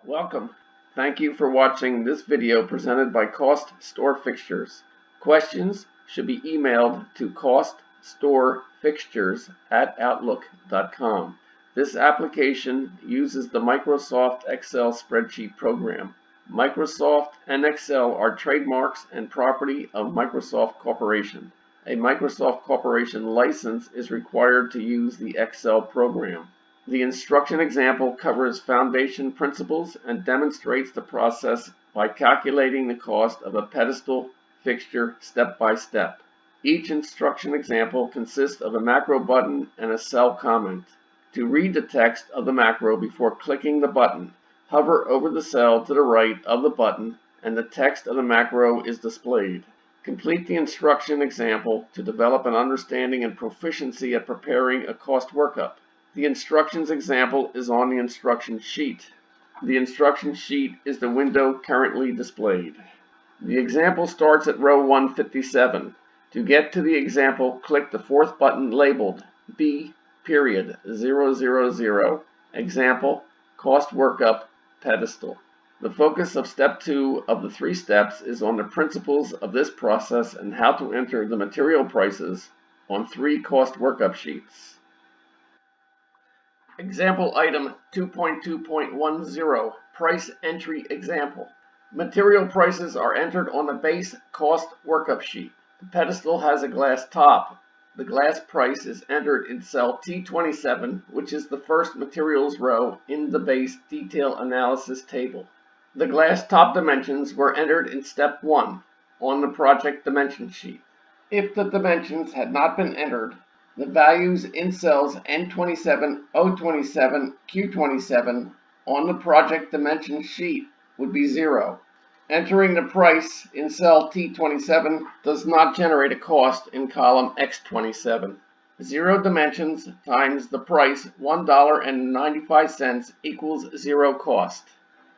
Welcome. Thank you for watching this video presented by CostStoreFixtures. Questions should be emailed to CostStoreFixtures@outlook.com. This application uses the Microsoft Excel spreadsheet program. Microsoft and Excel are trademarks and property of Microsoft Corporation. A Microsoft Corporation license is required to use the Excel program. The instruction example covers foundation principles and demonstrates the process by calculating the cost of a pedestal fixture step by step. Each instruction example consists of a macro button and a cell comment. To read the text of the macro before clicking the button, hover over the cell to the right of the button and the text of the macro is displayed. Complete the instruction example to develop an understanding and proficiency at preparing a cost workup. The instructions example is on the instruction sheet. The instruction sheet is the window currently displayed. The example starts at row 157. To get to the example, click the fourth button labeled B.000 Example Cost Workup Pedestal. The focus of step 2 of the 3 steps is on the principles of this process and how to enter the material prices on 3 cost workup sheets. Example item 2.2.10 Price Entry Example. Material prices are entered on the base cost workup sheet. The pedestal has a glass top. The glass price is entered in cell T27, which is the first materials row in the base detail analysis table. The glass top dimensions were entered in step 1 on the project dimension sheet. If the dimensions had not been entered, the values in cells N27, O27, Q27 on the project dimension sheet would be 0. Entering the price in cell T27 does not generate a cost in column X27. 0 dimensions times the price $1.95 equals 0 cost.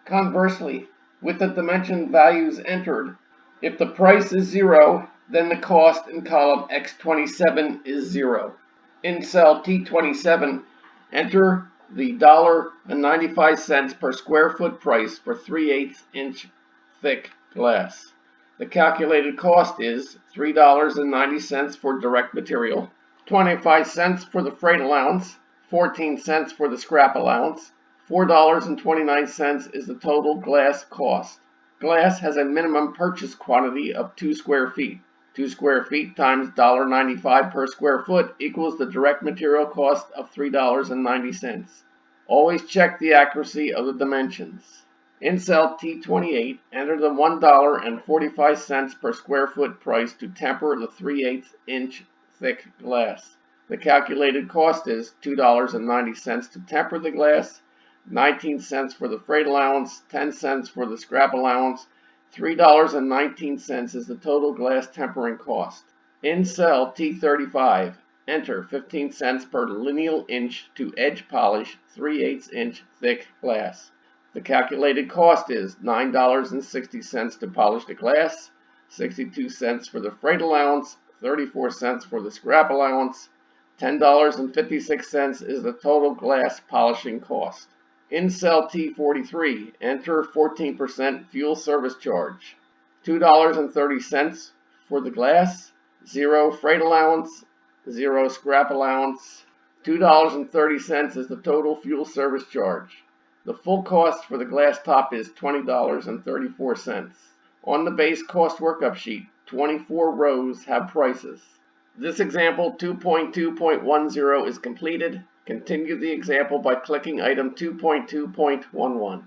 Conversely, with the dimension values entered, if the price is 0, then the cost in column X27 is 0. In cell T27, enter the $1.95 per square foot price for 3/8 inch thick glass. The calculated cost is $3.90 for direct material, 25 cents for the freight allowance, 14 cents for the scrap allowance, $4.29 is the total glass cost. Glass has a minimum purchase quantity of 2 square feet. 2 square feet times $1.95 per square foot equals the direct material cost of $3.90. Always check the accuracy of the dimensions. In cell T28, enter the $1.45 per square foot price to temper the 3/8 inch thick glass. The calculated cost is $2.90 to temper the glass, 19 cents for the freight allowance, 10 cents for the scrap allowance, $3.19 is the total glass tempering cost. In cell T35, enter 15 cents per lineal inch to edge polish 3/8 inch thick glass. The calculated cost is $9.60 to polish the glass, 62 cents for the freight allowance, 34 cents for the scrap allowance, $10.56 is the total glass polishing cost. In cell T43, enter 14% fuel service charge, $2.30 for the glass, 0 freight allowance, 0 scrap allowance, $2.30 is the total fuel service charge. The full cost for the glass top is $20.34. On the base cost workup sheet, 24 rows have prices. This example 2.2.10 is completed. Continue the example by clicking item 2.2.11.